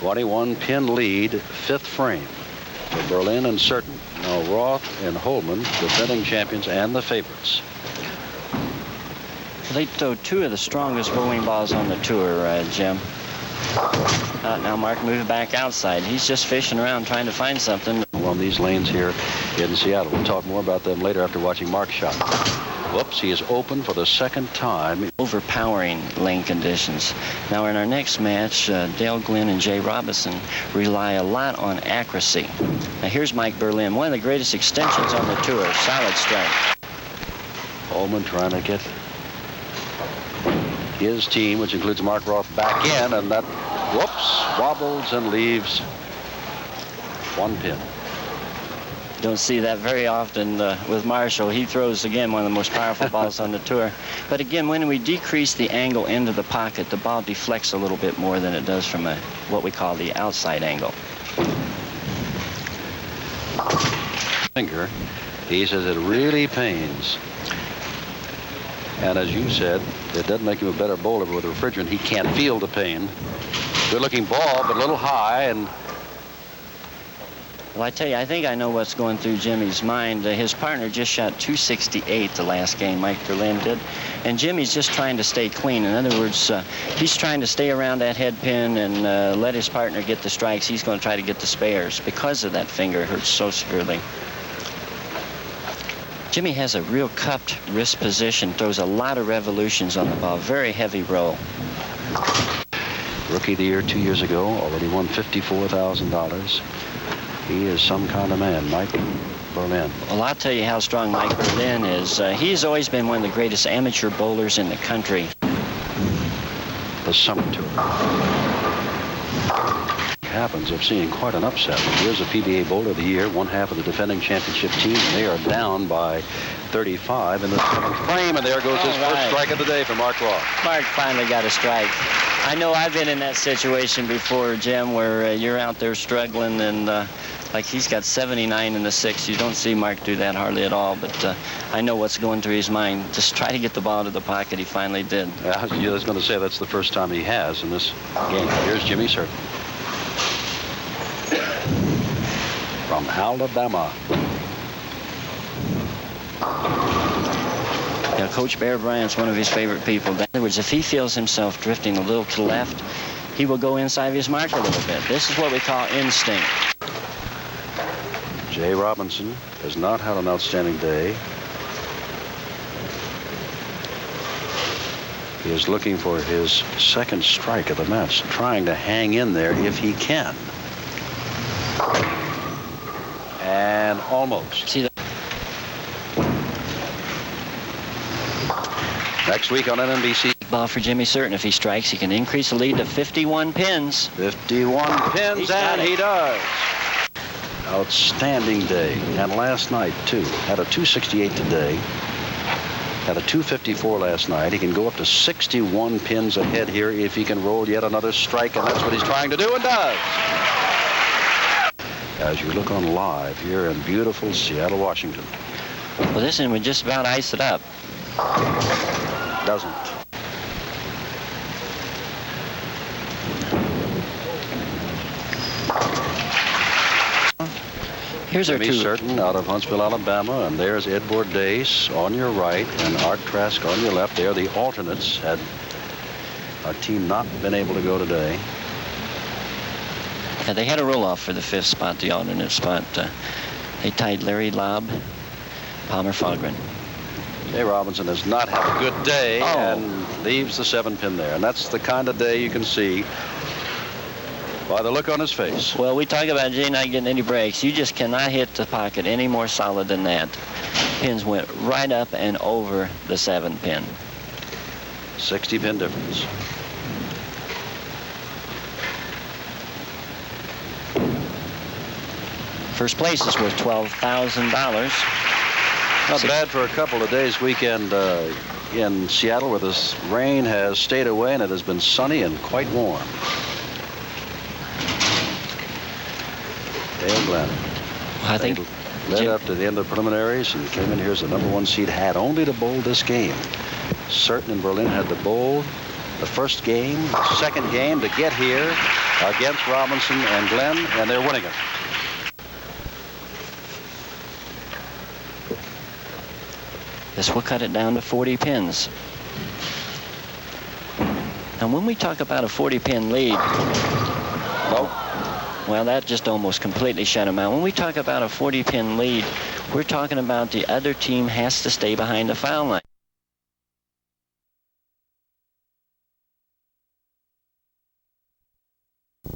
21-pin lead, fifth frame for Berlin and Certain. Now Roth and Holman, defending champions and the favorites. They throw two of the strongest bowling balls on the tour, Jim. Now Mark moving back outside. He's just fishing around trying to find something. On these lanes here in Seattle. We'll talk more about them later after watching Mark's shot. Whoops, he is open for the second time. Overpowering lane conditions. Now in our next match, Dale Glenn and Jay Robinson rely a lot on accuracy. Now here's Mike Berlin, one of the greatest extensions on the tour. Solid strike. Holman trying to get his team, which includes Mark Roth, back in, and that, whoops, wobbles and leaves one pin. Don't see that very often with Marshall. He throws, again, one of the most powerful balls on the tour. But again, when we decrease the angle into the pocket, the ball deflects a little bit more than it does from what we call the outside angle. Finger, he says it really pains. And as you said, it doesn't make him a better bowler, but with refrigerant, he can't feel the pain. Good looking ball, but a little high, and well, I tell you, I think I know what's going through Jimmy's mind. His partner just shot 268 the last game, Mike Berlin did. And Jimmy's just trying to stay clean. In other words, he's trying to stay around that head pin and let his partner get the strikes. He's going to try to get the spares because of that finger hurts so severely. Jimmy has a real cupped wrist position, throws a lot of revolutions on the ball, very heavy roll. Rookie of the Year 2 years ago, already won $54,000. He is some kind of man, Mike Berlin. Well, I'll tell you how strong Mike Berlin is. He's always been one of the greatest amateur bowlers in the country. The summer tour. Happens of seeing quite an upset. Here's a PBA Bowler of the Year, one half of the defending championship team. They are down by 35 in the seventh frame, and there goes his first strike of the day for Mark Roth. Mark finally got a strike. I know I've been in that situation before, Jim, where you're out there struggling and like he's got 79 in the sixth. You don't see Mark do that hardly at all, but I know what's going through his mind. Just try to get the ball to the pocket. He finally did. I was going to say that's the first time he has in this game. Here's Jimmy Certain from Alabama. Yeah, Coach Bear Bryant's one of his favorite people. In other words, if he feels himself drifting a little to the left, he will go inside of his mark a little bit. This is what we call instinct. Jay Robinson has not had an outstanding day. He is looking for his second strike of the match, trying to hang in there if he can. And almost. See that? Next week on NBC. Ball for Jimmy Certain. If he strikes, he can increase the lead to 51 pins. 51 pins, and he does. Outstanding day. And last night, too. Had a 268 today. Had a 254 last night. He can go up to 61 pins ahead here if he can roll yet another strike, and that's what he's trying to do and does. As you look on live here in beautiful Seattle, Washington. Well, this one would just about ice it up. Doesn't. Here's our two. Certain out of Huntsville, Alabama, and there's Ed Bordace on your right and Art Trask on your left. They're the alternates. Had our team not been able to go today. Yeah, they had a roll-off for the fifth spot, the alternate spot. They tied Larry Lobb, Palmer Fogren. Jay Robinson has not had a good day and leaves the 7-pin there. And that's the kind of day you can see by the look on his face. Well, we talk about Jay not getting any breaks. You just cannot hit the pocket any more solid than that. Pins went right up and over the 7-pin. 60-pin difference. First place is worth $12,000. Not bad for a couple of days weekend in Seattle, where this rain has stayed away and it has been sunny and quite warm. Dale Glenn. I think led up to the end of the preliminaries and came in here as the #1 seed, had only to bowl this game. Certain in Berlin had to bowl the first game, the second game to get here, against Robinson and Glenn, and they're winning it. This will cut it down to 40 pins. And when we talk about a 40-pin lead, well, that just almost completely shut him out. When we talk about a 40-pin lead, we're talking about the other team has to stay behind the foul line.